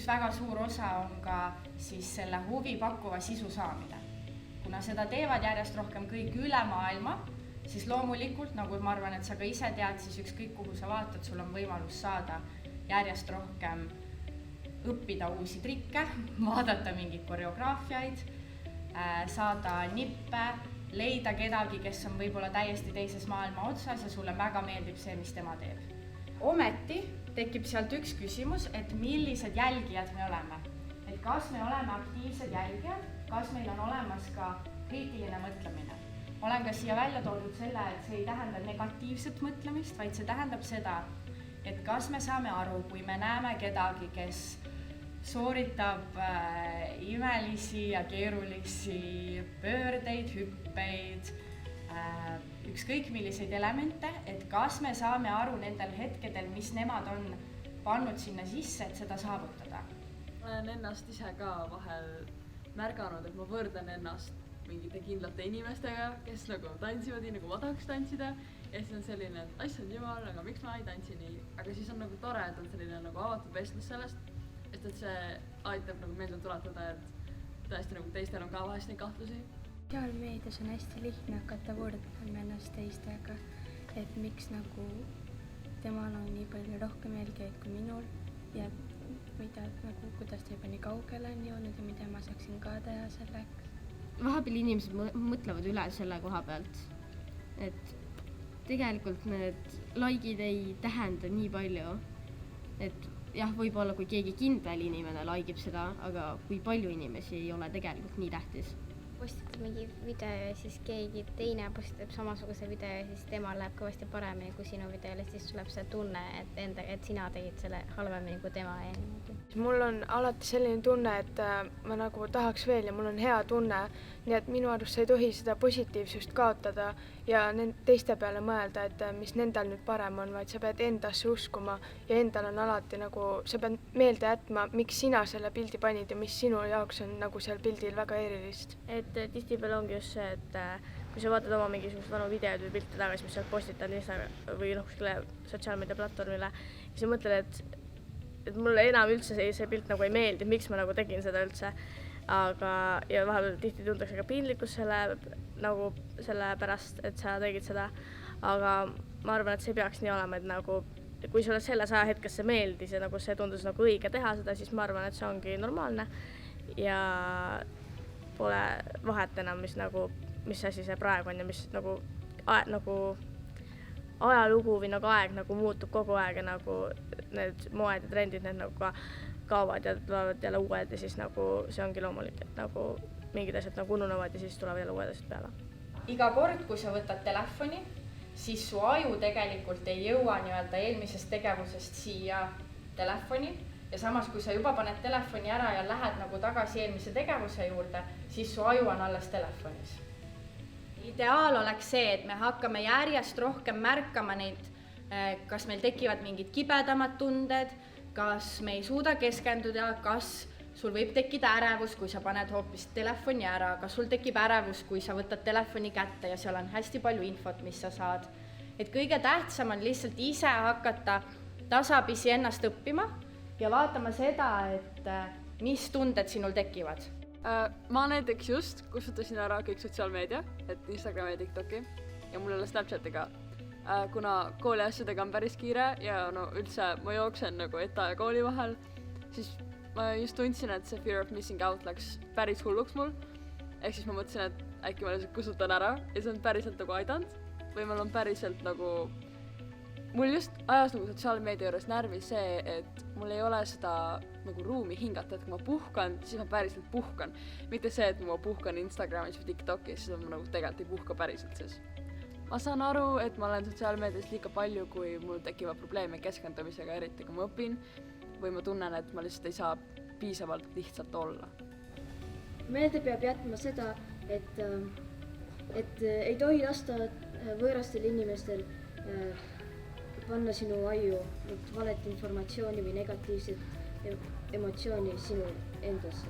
väga suur osa on ka siis selle huvi pakkuva sisu saamine. Kuna seda teevad järjest rohkem kõik üle maailma, siis loomulikult, nagu ma arvan, et sa ka ise tead, siis ükskõik kuhu sa vaatad, sul on võimalus saada järjest rohkem õppida uusi trikke, vaadata mingeid koreograafiaid, saada nippe, leida kedagi, kes on võib-olla täiesti teises maailma otsas ja sulle väga meeldib see, mis tema teeb. Ometi tekib sealt üks küsimus, et millised jälgijad me oleme. Et kas me oleme aktiivsed jälgijad, kas meil on olemas ka kriitiline mõtlemine. Olen ka siia välja toodud selle, et see ei tähenda negatiivset mõtlemist, vaid see tähendab seda, et kas me saame aru, kui me näeme kedagi, kes sooritab imelisi ja keerulisi pöördeid, hüppeid, ükskõik milliseid elemente, et kas me saame aru nendel hetkedel, mis nemad on pannud sinna sisse, et seda saavutada. Ma olen ennast ise ka vahel märganud, et ma võrdan ennast mingite kindlate inimestega, kes nagu tantsivad nii, nagu ma tahaks tantsida ja siis on selline, et asjad jumal, aga miks ma ei tantsi nii, aga siis on nagu tore, et on selline nagu avatud vestlus sellest, et see aitab nagu meelde tuletada, et tõesti nagu teistel on ka vahest neid kahtlusi. Sotsiaalmeedias on hästi lihtne hakata võrdlema ennast teistega, et miks nagu temal on nii palju rohkem jälgijaid kui minul ja nagu, kuidas ta juba nii kaugele on jõudnud ja mida ma saaksin ka teha selleks. Vahepeal inimesed mõtlevad üle selle koha pealt, et tegelikult need likeid ei tähenda nii palju, et jah, võib-olla kui keegi kindel inimene likeib seda, aga kui palju inimesi ei ole tegelikult nii tähtis. Postitad mingi video ja siis keegi teine postitab samasuguse video ja siis temal läheb kõvasti paremini kui sinu videole, siis tuleb see tunne, et sina tegid selle halvemini kui tema ja niimoodi. Mul on alati selline tunne, et ma nagu tahaks veel ja mul on hea tunne, nii et minu arust sa ei tohi seda positiivsust kaotada ja teiste peale mõelda, et mis nendel nüüd parem on, vaid sa pead endasse uskuma ja endal on alati nagu, sa pead meelde jätma, miks sina selle pildi panid ja mis sinu jaoks on nagu seal pildil väga erilist. Et tihtipeale ongi just see, et kui sa vaatad oma mingisugust vanu videod või pilte tagasi, mis sa postitad Instagram või kuskile sotsiaalmeedia platvormile ja sa mõtled, et mulle enam üldse see pilt nagu ei meeldi, miks ma nagu tegin seda üldse. Aga ja vahepeal tihti tuntakse ka piinlikkus selle pärast, et sa tegid seda. Aga ma arvan, et see peaks nii olema, et nagu, kui sulle selles ajahetkes see meeldis ja nagu see tundus nagu õige teha seda, siis ma arvan, et see ongi normaalne ja pole vahet enam, mis asi see praegu on ja mis nagu ajalugu või nagu aeg nagu muutub kogu aeg ja nagu need moed ja trendid need nagu ka kaovad ja tulevad jälle uued ja siis nagu see ongi loomulik, et nagu mingid asjad nagu ununevad ja siis tulevad jälle uued asjad peale. Iga kord, kui sa võtad telefoni, siis su aju tegelikult ei jõua nii-öelda eelmisest tegevusest siia telefoni ja samas, kui sa juba paned telefoni ära ja lähed nagu tagasi eelmise tegevuse juurde, siis su aju on alles telefonis. Ideaal oleks see, et me hakkame järjest rohkem märkama neid, kas meil tekivad mingid kibedamad tunded, kas me ei suuda keskenduda, kas sul võib tekkida ärevus, kui sa paned hoopis telefoni ära, kas sul tekib ärevus, kui sa võtad telefoni kätte ja seal on hästi palju infot, mis sa saad. Et kõige tähtsam on lihtsalt ise hakata tasapisi ennast õppima ja vaatama seda, et mis tunded sinul tekivad. Ma näiteks just kustutasin ära kõik sotsiaalmeedia, et Instagrami ja TikToki ja mul ei ole Snapchatiga, kuna kooli asjadega on päris kiire ja no üldse ma jooksen nagu ETA ja kooli vahel, siis ma just tundsin, et see fear of missing out läks päris hulluks mul. Ehk siis ma mõtlesin, et äkki ma lihtsalt kustutan ära ja see on päriselt nagu aidanud või mul on päriselt nagu mul just ajas nagu sotsiaalmeedia juures närvi see, et mul ei ole seda nagu ruumi hingata, et kui ma puhkan, siis ma päriselt puhkan. Mitte see, et ma puhkan Instagramis või TikTokis, siis ma nagu tegelikult ei puhka päriselt siis. Ma saan aru, et ma olen sotsiaalmeedias liiga palju, kui mul tekivad probleeme keskendumisega, eriti kui ma õpin või ma tunnen, et ma lihtsalt ei saa piisavalt lihtsalt olla. Meelde peab jätma seda, et ei tohi lasta võõrastel inimestel panna sinu aju valet informatsiooni või negatiivset emotsiooni sinu endasse.